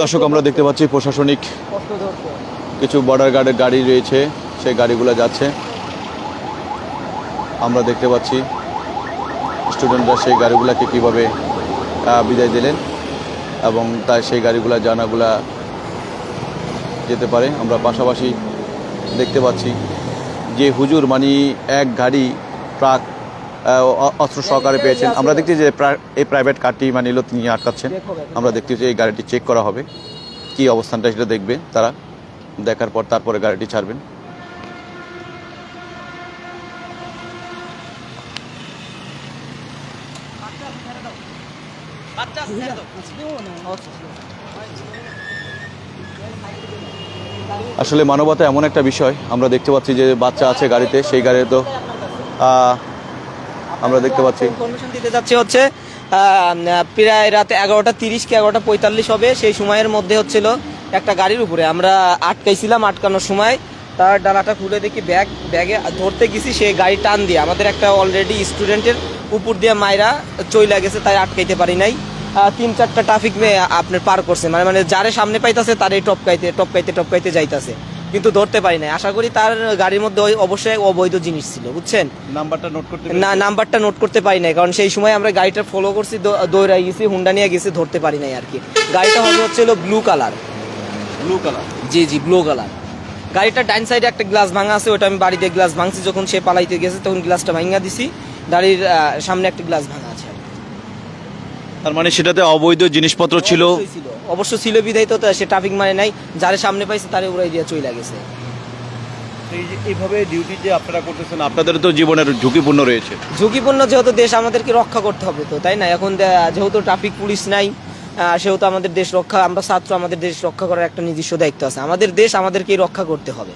দর্শক, আমরা দেখতে পাচ্ছি প্রশাসনিক কিছু বর্ডার গার্ডের গাড়ি রয়েছে, সেই গাড়িগুলো যাচ্ছে। আমরা দেখতে পাচ্ছি স্টুডেন্টরা সেই গাড়িগুলোকে কীভাবে বিদায় দিলেন এবং তাই সেই গাড়িগুলো জানাগুলা যেতে পারে। আমরা পাশাপাশি দেখতে পাচ্ছি যে হুজুর মানে এক গাড়ি ট্রাক অস্ত্র সহকারে পেয়েছেন। আমরা দেখছি যে এই প্রাইভেট কারটি মানে তিনি আটকাচ্ছেন। আমরা দেখতে যে এই গাড়িটি চেক করা হবে, কি অবস্থানটা সেটা দেখবে তারা, দেখার পর তারপরে গাড়িটি ছাড়বেন। আসলে মানবতা এমন একটা বিষয়, আমরা দেখতে পাচ্ছি যে বাচ্চা আছে গাড়িতে, সেই গাড়িতে তো আমরা দেখতে পাচ্ছি ইনফরমেশন দিতে যাচ্ছে হচ্ছে প্রায় রাতে 11:30 কি 11:45 হবে। সেই সময়ের মধ্যে হচ্ছিল একটা গাড়ির উপরে আমরা আটকাইছিলাম। আটকানোর সময় তার ডালাটা খুলে দেখি ব্যাগে ধরতে গেছি, সেই গাড়ি টান দিয়ে আমাদের একটা অলরেডি স্টুডেন্টের উপর দিয়ে মাইরা চইলা গেছে, তাই আটকাইতে পারি নাই। 3-4টা ট্রাফিক আপনার পার করছে, মানে যারে সামনে পাইতেছে তার এই টপকাইতে যাইতেছে, কিন্তু ধরতে পারি নাই। আশা করি তার গাড়ির মধ্যে অবশ্যই অবৈধ জিনিস ছিল, বুঝছেন। নাম্বারটা নোট করতে পারি নাই, কারণ সেই সময় আমরা গাড়িটা ফলো করছি, দৌড়াই গেছি, হুন্ডা নিয়ে গেছি, ধরতে পারি নাই আর কি। গাড়িটা হচ্ছিল ব্লু কালার, ব্লু কালার। জি জি, ব্লু কালার। গাড়িটা ডাইন সাইডে একটা গ্লাস ভাঙা আছে, ওটা আমি বাড়িতে গ্লাস ভাঙছি, যখন সে পালাইতে গেছে তখন গ্লাসটা ভাঙা দিছি। গাড়ির সামনে একটা গ্লাস ভাঙা আছে। তার মানে সেটাতে অবৈধ জিনিসপত্র ছিল। অবশ্য ছিল বিধায় তো সে ট্রাফিক মানে নাই, যারে সামনে পাইছে তারে উড়াই দিয়ে চলে গেছে। এই যে এইভাবে ডিউটি যে আপনারা করতেছেন, আপনাদের তো জীবনের ঝুঁকিপূর্ণ রয়েছে। ঝুঁকিপূর্ণ যেহেতু, দেশ আমাদেরকে রক্ষা করতে হবে তো, তাই না? এখন যেহেতু ট্রাফিক পুলিশ নাই, সেহেতু আমাদের দেশ রক্ষা, আমরা ছাত্র, আমাদের দেশ রক্ষা করার একটা নিজস্ব দায়িত্ব আছে। আমাদের দেশ আমাদেরকেই রক্ষা করতে হবে।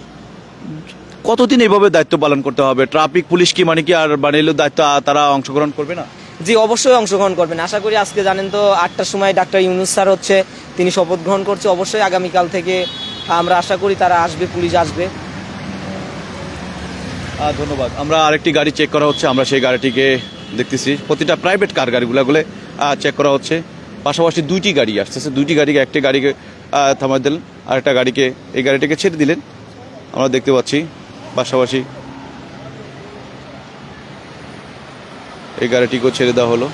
কতদিন এইভাবে দায়িত্ব পালন করতে হবে? ট্রাফিক পুলিশ কি মানে কি আর বানিয়ে দায়িত্ব তারা অংশগ্রহণ করবে না? জি, অবশ্যই অংশগ্রহণ করবেন। আশা করি আজকে জানেন তো 8টার সময় ডাক্তার ইউনূস স্যার হচ্ছে, তিনি শপথ গ্রহণ করছে। অবশ্যই আগামীকাল থেকে আমরা আশা করি তারা আসবে, পুলিশ আসবে। ধন্যবাদ। আমরা আরেকটি গাড়ি চেক করা হচ্ছে, আমরা সেই গাড়িটিকে দেখতেছি। প্রতিটা প্রাইভেট কার গাড়িগুলো চেক করা হচ্ছে। পাশাপাশি দুইটি গাড়ি আসতেছে, দুইটি গাড়িকে, একটি গাড়িকে থামাই দিলেন, আরেকটা গাড়িকে, এই গাড়িটিকে ছেড়ে দিলেন, আমরা দেখতে পাচ্ছি। পাশাপাশি এই গাড়িটিকেও ছেড়ে দেওয়া হলো,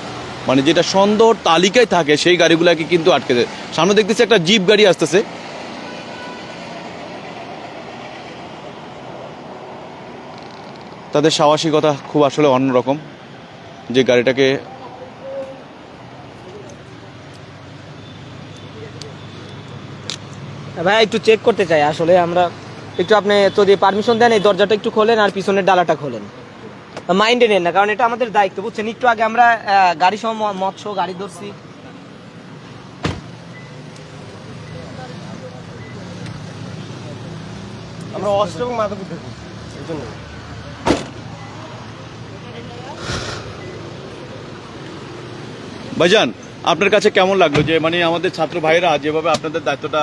মানে যেটা সন্দেহ তালিকায় থাকে সেই গাড়িগুলোকে কিন্তু আটকে দেয়। সামনে দেখতেছি একটা জিপ গাড়ি আসতেছে। তাদের সাহসিকতা খুব আসলে অন্যরকম, যে গাড়িটাকে ভাই একটু চেক করতে চাই আসলে আমরা একটু, আপনি যদি পারমিশন দেন এই দরজাটা একটু খোলেন আর পিছনের ডালাটা খোলেন। মাইন্ডে নেন না, কারণ এটা আমাদের দায়িত্ব, বুঝছেন? একটু আগে আমরা গাড়ি সহ মদ সহ গাড়ি ধরছি। আমরা অস্ত্র এবং মাদক দেখি এই জন্য। ভাইজান, আপনার কাছে কেমন লাগলো যে মানে আমাদের ছাত্র ভাইরা যেভাবে আপনাদের দায়িত্বটা,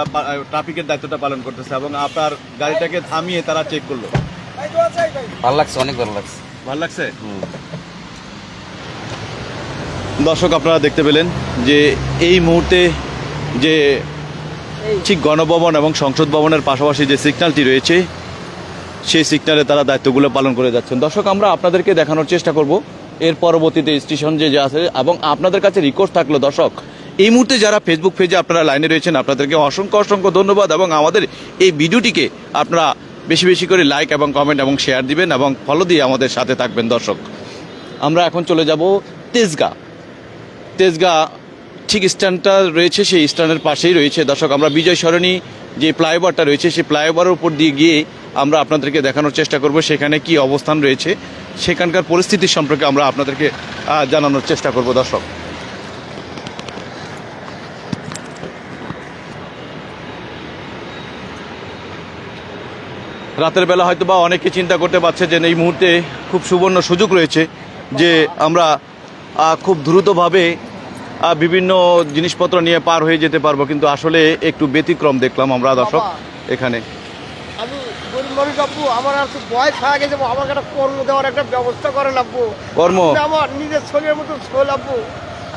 ট্রাফিকের দায়িত্বটা পালন করতেছে এবং আপনার গাড়িটাকে থামিয়ে তারা চেক করলো? ভালো লাগছে, অনেক ভালো লাগছে। ভালো লাগছে। দর্শক, আপনারা দেখতে পেলেন যে এই মুহূর্তে যে ঠিক গণভবন এবং সংসদ ভবনের পাশাপাশি যে সিগন্যালটি রয়েছে, সেই সিগন্যালে তারা দায়িত্বগুলো পালন করে যাচ্ছেন। দর্শক, আমরা আপনাদেরকে দেখানোর চেষ্টা করব এর পরবর্তীতে স্টেশন যে আছে। এবং আপনাদের কাছে রিকোয়েস্ট থাকলো দর্শক, এই মুহূর্তে যারা ফেসবুক পেজে আপনারা লাইনে রয়েছেন, আপনাদেরকে অসংখ্য অসংখ্য ধন্যবাদ। এবং আমাদের এই ভিডিওটিকে আপনারা বেশি বেশি করে লাইক এবং কমেন্ট এবং শেয়ার দিবেন এবং ফলো দিয়ে আমাদের সাথে থাকবেন। দর্শক, আমরা এখন চলে যাব তেজগাঁ ঠিক স্ট্যান্ডটা রয়েছে, সেই স্ট্যান্ডের পাশেই রয়েছে। দর্শক, আমরা বিজয় সরণি যে ফ্লাইওভারটা রয়েছে, সেই ফ্লাইওভারের উপর দিয়ে গিয়ে আমরা আপনাদেরকে দেখানোর চেষ্টা করব সেখানে কি অবস্থান রয়েছে, সেখানকার পরিস্থিতি সম্পর্কে আমরা আপনাদেরকে জানানোর চেষ্টা করব। দর্শক, রাতের বেলা হয়তো বা অনেকে চিন্তা করতে পারছে যে এই মুহূর্তে খুব সুবর্ণ সুযোগ রয়েছে যে আমরা খুব দ্রুতভাবে বিভিন্ন জিনিসপত্র নিয়ে পার হয়ে যেতে পারবো, কিন্তু আসলে একটু ব্যতিক্রম দেখলাম আমরা দর্শক এখানে। আমি গরিব মানুষ আব্বু, আমার আর তো বয়স হয়ে গেছে, আমাকে একটা কর্ম দেওয়ার একটা ব্যবস্থা করেন আব্বু। কর্ম? আমার নিজের শরীরের মতো শোল আব্বু।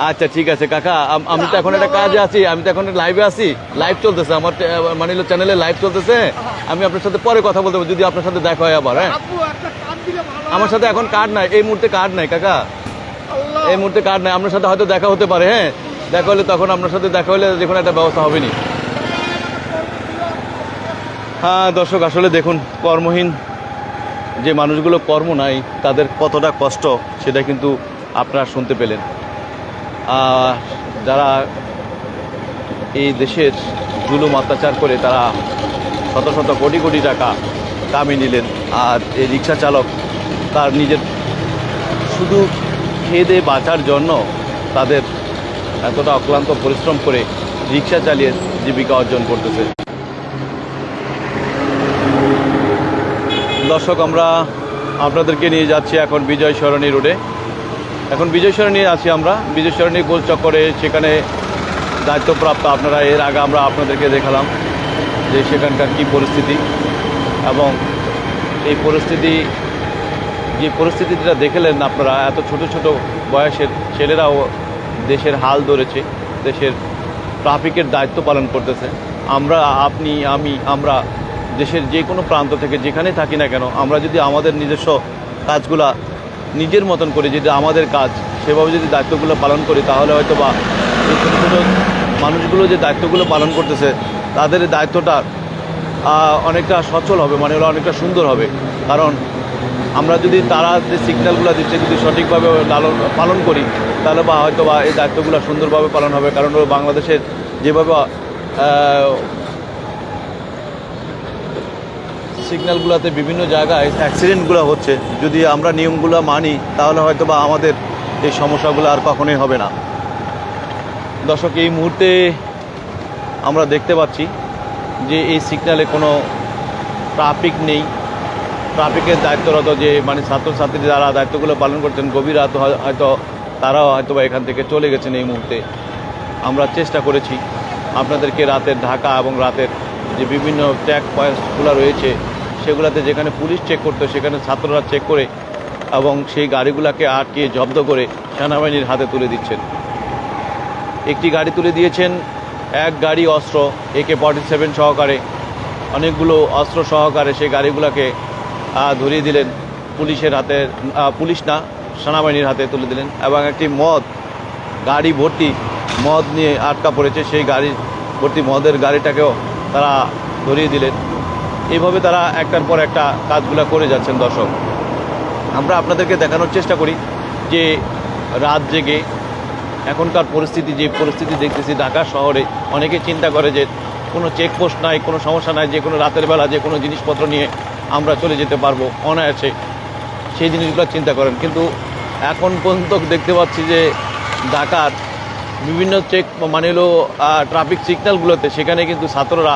আচ্ছা ঠিক আছে কাকা, আমি তো এখন একটা কাজে আছি, আমি তো এখন লাইভে আছি, লাইভ চলতেছে আমার মানে চ্যানেলে লাইভ চলতেছে। আমি আপনার সাথে পরে কথা বলতে পারবো যদি আপনার সাথে দেখা হয় আবার। হ্যাঁ, আব্বু একটা কাজ দিলে ভালো। আমার সাথে এখন কার্ড নাই, এই মুহূর্তে কার্ড নাই কাকা, আল্লাহ, এই মুহূর্তে কার্ড নাই। আপনার সাথে হয়তো দেখা হতে পারে। হ্যাঁ, দেখা হলে তখন আপনার সাথে দেখা হলে যে কোনো একটা ব্যবস্থা হবে নি। হ্যাঁ দর্শক, আসলে দেখুন কর্মহীন যে মানুষগুলো, কর্ম নাই, তাদের কতটা কষ্ট সেটা কিন্তু আপনারা শুনতে পেলেন। যারা এই দেশের জুলুম অত্যাচার করে তারা শত শত কোটি কোটি টাকা কামিয়ে নিলেন, আর এই রিক্সা চালক তার নিজের শুধু খেয়ে দিয়ে বাঁচার জন্য তাদের এতটা অক্লান্ত পরিশ্রম করে রিক্সা চালিয়ে জীবিকা অর্জন করতেছে। দর্শক, আমরা আপনাদেরকে নিয়ে যাচ্ছি এখন বিজয় সরণি রোডে। এখন বিজয় সরণি আছি আমরা, বিজয় সরণি গোল চক্করে, সেখানে দায়িত্বপ্রাপ্ত আপনারা এর আগে আমরা আপনাদেরকে দেখালাম যে সেখানকার কী পরিস্থিতি, এবং এই পরিস্থিতি, যে পরিস্থিতিটা দেখলেন আপনারা, এত ছোট ছোট বয়সের ছেলেরাও দেশের হাল ধরেছে, দেশের ট্রাফিকের দায়িত্ব পালন করতেছে। আমরা, আপনি, আমরা দেশের যে কোনো প্রান্ত থেকে যেখানে থাকি না কেন, আমরা যদি আমাদের নিজস্ব কাজগুলা নিজের মতন করে, যদি আমাদের কাজ সেভাবে যদি দায়িত্বগুলো পালন করি, তাহলে হয়তো বা এই ছোটো ছোটো মানুষগুলো যে দায়িত্বগুলো পালন করতেছে তাদের দায়িত্বটা অনেকটা সচল হবে, মানে হলো অনেকটা সুন্দর হবে। কারণ আমরা যদি তারা যে সিগন্যালগুলো দিচ্ছে যদি সঠিকভাবে পালন করি, তাহলে হয়তো এই দায়িত্বগুলো সুন্দরভাবে পালন হবে। কারণ বাংলাদেশের যেভাবে সিগন্যালগুলোতে বিভিন্ন জায়গায় অ্যাক্সিডেন্টগুলো হচ্ছে, যদি আমরা নিয়মগুলো মানি তাহলে হয়তো আমাদের এই সমস্যাগুলো আর কখনোই হবে না। দর্শক, এই মুহূর্তে আমরা দেখতে পাচ্ছি যে এই সিগন্যালে কোনো ট্রাফিক নেই। ট্রাফিকের দায়িত্বরত যে মানে ছাত্রছাত্রী যারা দায়িত্বগুলো পালন করছেন, গভীর রাত হয়তো তারাও হয়তো এখান থেকে চলে গেছেন এই মুহূর্তে। আমরা চেষ্টা করেছি আপনাদেরকে রাতের ঢাকা এবং রাতের যে বিভিন্ন চেক পয়েন্টসগুলো রয়েছে সেগুলোতে যেখানে পুলিশ চেক করতো সেখানে ছাত্ররা চেক করে এবং সেই গাড়িগুলোকে আটকে জব্দ করে সেনাবাহিনীর হাতে তুলে দিচ্ছেন। একটি গাড়ি তুলে দিয়েছেন, এক গাড়ি অস্ত্র AK-47 সহকারে, অনেকগুলো অস্ত্র সহকারে সেই গাড়িগুলোকে ধরিয়ে দিলেন পুলিশের হাতে, পুলিশ না সেনাবাহিনীর হাতে তুলে দিলেন। এবং একটি গাড়ি ভর্তি মদ নিয়ে আটকা পড়েছে, সেই গাড়ি ভর্তি মদের গাড়িটাকেও তারা ধরিয়ে দিলেন। এইভাবে তারা একটার পর একটা কাজগুলো করে যাচ্ছেন। দর্শক, আমরা আপনাদেরকে দেখানোর চেষ্টা করি যে রাত জেগে এখনকার পরিস্থিতি, যে পরিস্থিতি দেখতেছি ঢাকা শহরে, অনেকে চিন্তা করে যে কোনো চেকপোস্ট নাই, কোনো সমস্যা নাই, যে কোনো রাতের বেলা যে কোনো জিনিসপত্র নিয়ে আমরা চলে যেতে পারবো অনায়াসে, সেই জিনিসগুলো চিন্তা করেন। কিন্তু এখন পর্যন্ত দেখতে পাচ্ছি যে ঢাকার বিভিন্ন মানে হলো ট্রাফিক সিগন্যালগুলোতে সেখানে কিন্তু ছাত্ররা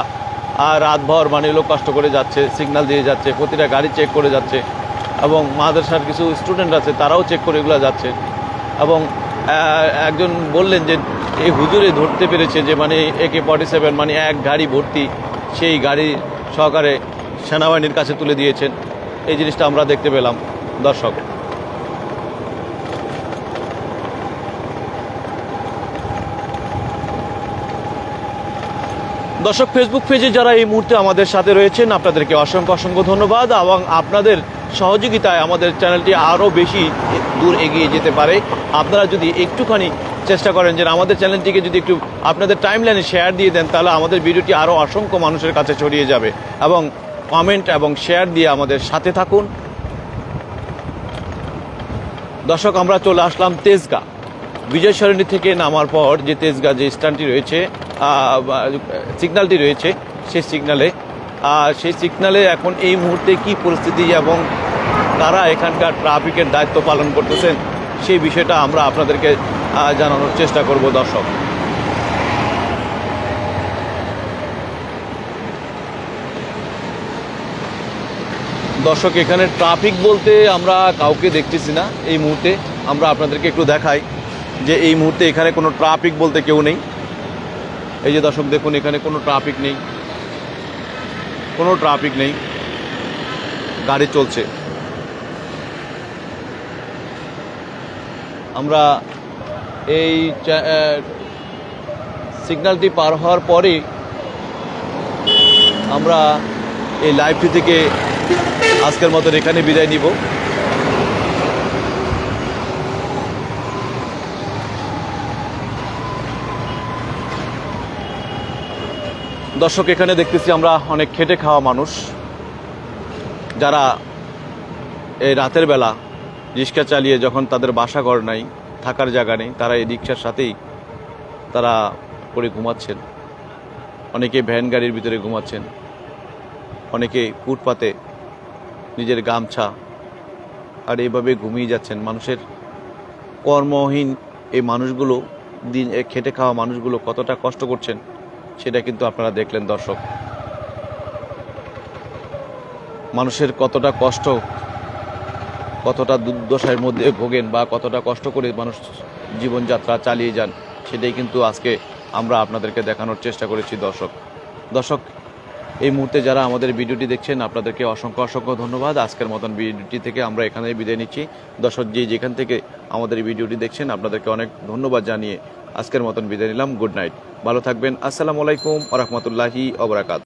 রাতভর মানে হলো কষ্ট করে যাচ্ছে, সিগন্যাল দিয়ে যাচ্ছে, প্রতিটা গাড়ি চেক করে যাচ্ছে। এবং মাদ্রাসার কিছু স্টুডেন্ট আছে তারাও চেক করে এগুলো যাচ্ছে। এবং একজন বললেন যে এই হুজুরে ধরতে পেরেছে যে মানে AK-47 মানে এক গাড়ি ভর্তি, সেই গাড়ি সহকারে সেনাবাহিনীর কাছে তুলে দিয়েছেন। এই জিনিসটা আমরা দেখতে পেলাম। দর্শক, ফেসবুক পেজে যারা এই মুহূর্তে আমাদের সাথে রয়েছেন আপনাদেরকে অসংখ্য অসংখ্য ধন্যবাদ। এবং আপনাদের সহযোগিতায় আমাদের চ্যানেলটি আরও বেশি দূর এগিয়ে যেতে পারে। আপনারা যদি একটুখানি চেষ্টা করেন যে আমাদের চ্যানেলটিকে যদি একটু আপনাদের টাইমলাইনে শেয়ার দিয়ে দেন, তাহলে আমাদের ভিডিওটি আরও অসংখ্য মানুষের কাছে ছড়িয়ে যাবে। এবং কমেন্ট এবং শেয়ার দিয়ে আমাদের সাথে থাকুন। দর্শক, আমরা চলে আসলাম তেজগাঁ বিজয় সরণি থেকে নামার পর যে তেজগাঁ যে স্ট্যান্ডটি রয়েছে, সিগন্যালটি রয়েছে, সেই সিগন্যালে এখন এই মুহূর্তে কি পরিস্থিতি এবং কারা এখানকার ট্রাফিকের দায়িত্ব পালন করতেছেন সেই বিষয়টা আমরা আপনাদেরকে জানানোর চেষ্টা করব। দর্শক, এখানে ট্রাফিক বলতে আমরা কাউকে দেখতেছি না এই মুহূর্তে। আমরা আপনাদেরকে একটু দেখাই যে এই মুহূর্তে এখানে কোনো ট্রাফিক বলতে কেউ নেই। এই যে দর্শক দেখুন, এখানে কোনো ট্রাফিক নেই, কোনো ট্রাফিক নেই, গাড়ি চলছে। আমরা এই সিগন্যালটি পার হওয়ার পরে আমরা এই লাইভটি থেকে আজকের মতন এখানে বিদায় নিব। দর্শক, এখানে দেখতেছি আমরা অনেক খেটে খাওয়া মানুষ, যারা এই রাতের বেলা রিক্সা চালিয়ে যখন তাদের বাসা ঘর নাই, থাকার জায়গা নেই, তারা এই রিক্সার সাথেই তারা করে ঘুমাচ্ছেন। অনেকে ভ্যান গাড়ির ভিতরে ঘুমাচ্ছেন, অনেকে ফুটপাতে নিজের গামছা আর এইভাবে ঘুমিয়ে যাচ্ছেন। মানুষের কর্মহীন এই মানুষগুলো, দিন খেটে খাওয়া মানুষগুলো কতটা কষ্ট করছেন সেটা কিন্তু আপনারা দেখলেন। দর্শক, মানুষের কতটা কষ্ট, কতটা দুর্দশার মধ্যে ভোগেন বা কতটা কষ্ট করে মানুষ জীবনযাত্রা চালিয়ে যান, সেটাই কিন্তু আজকে আমরা আপনাদেরকে দেখানোর চেষ্টা করেছি। দর্শক, এই মুহূর্তে যারা আমাদের ভিডিওটি দেখছেন আপনাদেরকে অসংখ্য অসংখ্য ধন্যবাদ। আজকের মতন ভিডিওটি থেকে আমরা এখানেই বিদায় নিচ্ছি। দর্শক, যেখান থেকে আমাদের ভিডিওটি দেখছেন আপনাদেরকে অনেক ধন্যবাদ জানিয়ে আজকের মতন বিদায় নিলাম। গুড নাইট, ভালো থাকবেন। আসসালামু আলাইকুম ওয়া রাহমাতুল্লাহি ওয়া বারাকাতুহু।